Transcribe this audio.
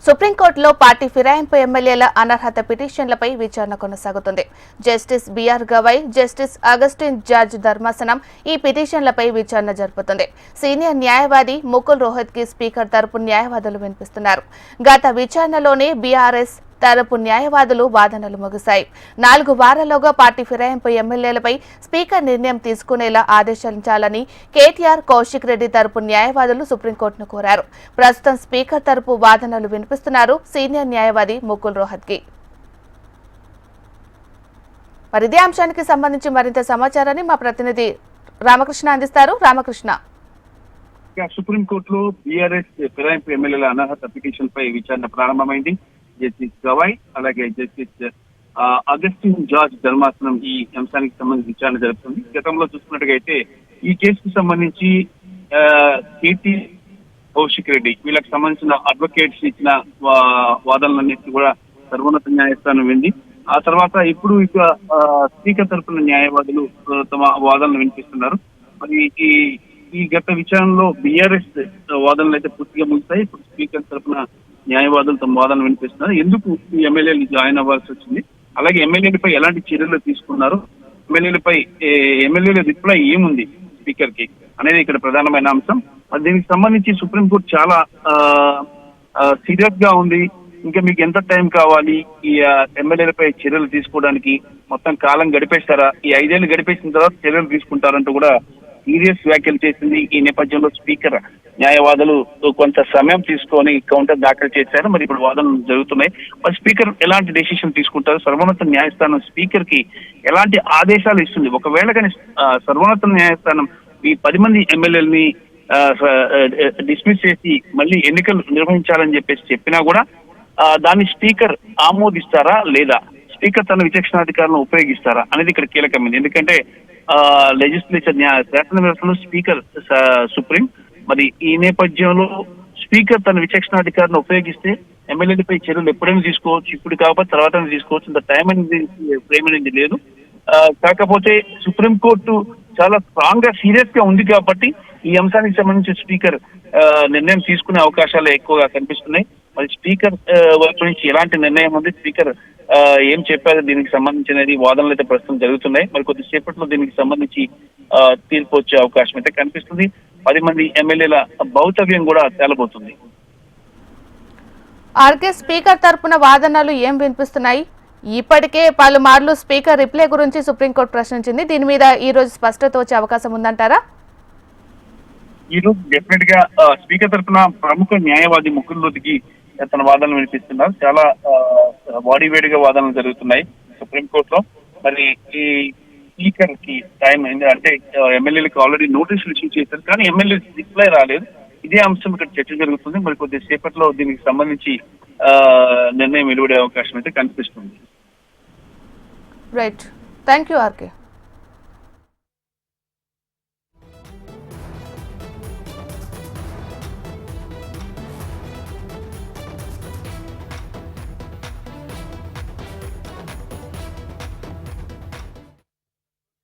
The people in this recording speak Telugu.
సుప్రీంకోర్టులో పార్టీ ఫిరాయింపు ఎమ్మెల్యేల అనర్హత పిటిషన్లపై విచారణ కొనసాగుతుంది. Justice BR Gavai, justice Augustine George ధర్మాసనం ఈ పిటిషన్లపై విచారణ జరుపుతుంది. సీనియర్ న్యాయవాది ముకుల్ రోహత్గి స్పీకర్ తరపు న్యాయవాదులు వినిపిస్తున్నారు. గత విచారణలోనే బీఆర్ఎస్ తరపు న్యాయవాదులు వాదనలు ముగిశాయి. 4 వారాల్లోగా పార్టీ ఫిరాయింపు ఎమ్మెల్యేలపై స్పీకర్ నిర్ణయం తీసుకునేలా ఆదేశించాలని కేటీఆర్, కౌశిక్ రెడ్డి తరపు న్యాయవాదులు సుప్రీంకోర్టును కోరారు. ప్రస్తుతం స్పీకర్ తరపు వాదనలు వినిపిస్తున్నారు సీనియర్ న్యాయవాది ముకుల్ రోహత్గి. మరి ఇదే అంశానికి సంబంధించి మరింత సమాచారాన్ని మా ప్రతినిధి రామకృష్ణ అందిస్తారు. రామకృష్ణ, సుప్రీంకోర్టులో బీఆర్ఎస్ ఫిరాయింపు ఎమ్మెల్యేల అనర్హత పిటిషన్ పై విచారణ ప్రారంభమైంది. జస్టిస్ గవై అలాగే జస్టిస్ అగస్టిన్ జార్జ్ ధర్మాసనం ఈ అంశానికి సంబంధించి విచారణ జరుపుతుంది. గతంలో చూసుకున్నట్టుగైతే ఈ కేసుకు సంబంధించి కేటీ, కౌశిక్ రెడ్డి వీళ్ళకి సంబంధించిన అడ్వకేట్స్ ఇచ్చిన వాదనలన్నింటినీ కూడా సర్వోన్నత న్యాయస్థానం వింది. ఆ తర్వాత ఇప్పుడు ఇక స్పీకర్ తరపున న్యాయవాదులు తమ వాదనలు వినిపిస్తున్నారు. మరి ఈ గత విచారణలో బీఆర్ఎస్ వాదనలు అయితే పూర్తిగా ముగిస్తాయి. ఇప్పుడు స్పీకర్ తరపున న్యాయవాదులు తమ వాదనలు వినిపిస్తున్నారు. ఎందుకు ఈ ఎమ్మెల్యేలు జాయిన్ అవ్వాల్సి వచ్చింది, అలాగే ఎమ్మెల్యేలపై ఎలాంటి చర్యలు తీసుకున్నారు, ఎమ్మెల్యేల రిప్లై ఏముంది స్పీకర్ కి అనేది ఇక్కడ ప్రధానమైన అంశం. దీనికి సంబంధించి సుప్రీంకోర్టు చాలా సీరియస్ గా ఉంది. ఇంకా మీకు ఎంత టైం కావాలి ఈ ఎమ్మెల్యేలపై చర్యలు తీసుకోవడానికి, మొత్తం కాలం గడిపేస్తారా, ఈ 5 ఏళ్ళు గడిపేసిన తర్వాత చర్యలు తీసుకుంటారంటూ కూడా సీరియస్ వ్యాఖ్యలు చేసింది. ఈ నేపథ్యంలో స్పీకర్ న్యాయవాదులు కొంత సమయం తీసుకొని కౌంటర్ దాఖలు చేశారు. మరి ఇప్పుడు వాదనలు జరుగుతున్నాయి. మరి స్పీకర్ ఎలాంటి డెసిషన్ తీసుకుంటారు, సర్వోన్నత న్యాయస్థానం స్పీకర్ కి ఎలాంటి ఆదేశాలు ఇస్తుంది, ఒకవేళ కానీ సర్వోన్నత న్యాయస్థానం ఈ 10 మంది ఎమ్మెల్యేలని డిస్మిస్ చేసి మళ్ళీ ఎన్నికలు నిర్వహించాలని చెప్పినా కూడా దాన్ని స్పీకర్ ఆమోదిస్తారా లేదా, స్పీకర్ తన విచక్షణాధికారులను ఉపయోగిస్తారా అనేది ఇక్కడ కీలకమైంది. ఎందుకంటే లెజిస్లేచర్ శాసన వ్యవస్థలో స్పీకర్ సుప్రీం. మరి ఈ నేపథ్యంలో స్పీకర్ తన విచక్షణాధికారులను ఉపయోగిస్తే ఎమ్మెల్యేలపై చర్యలు ఎప్పుడైనా తీసుకోవచ్చు, ఇప్పుడు కాకపోతే తర్వాత తీసుకోవచ్చు. ఇంత టైం అనేది ఫ్రేమ్ అనేది లేదు. కాకపోతే సుప్రీంకోర్టు చాలా స్ట్రాంగ్ గా సీరియస్ గా ఉంది కాబట్టి ఈ అంశానికి సంబంధించి స్పీకర్ నిర్ణయం తీసుకునే అవకాశాలు ఎక్కువగా కనిపిస్తున్నాయి. మరి స్పీకర్ వైపు నుంచి ఎలాంటి నిర్ణయం ఉంది, స్పీకర్ ఏం చెప్పారు దీనికి సంబంధించినది వాదనలు అయితే ప్రస్తుతం జరుగుతున్నాయి. మరి కొద్దిసేపట్లో దీనికి సంబంధించి తీర్పు వచ్చే అవకాశం అయితే కనిపిస్తుంది. 10 మంది ఎమ్మెల్యేల భౌతవ్యం కూడా తేలబోతుంది. ఆర్కే, స్పీకర్ తరపున వాదనలు ఏం వినిపిస్తున్నాయి? ఇప్పటికే పలుమార్లు స్పీకర్ రిప్లై గురించి సుప్రీంకోర్టు ప్రశ్నించింది. దీని మీద ఈ రోజు స్పష్టత వచ్చే అవకాశం ఉందంటారా? ఈ రోజు డెఫినెట్ గా స్పీకర్ తరఫున ప్రముఖ న్యాయవాది ముకుల్ రోహత్గి తన వాదనలు వినిపిస్తున్నారు. చాలా బాడీ వేడిగా వాదనలు జరుగుతున్నాయి సుప్రీంకోర్టులో. మరి ఈ స్పీకర్ కి టైం అంటే ఎమ్మెల్యేలకు ఆల్రెడీ నోటీసులు ఇష్యూ చేశారు, కానీ ఎమ్మెల్యే రిప్లై రాలేదు. ఇదే అంశం ఇక్కడ చర్చ జరుగుతుంది. మరి కొద్దిసేపట్లో దీనికి సంబంధించి నిర్ణయం వెలువడే అవకాశం అయితే కనిపిస్తుంది. Right, thank you RK.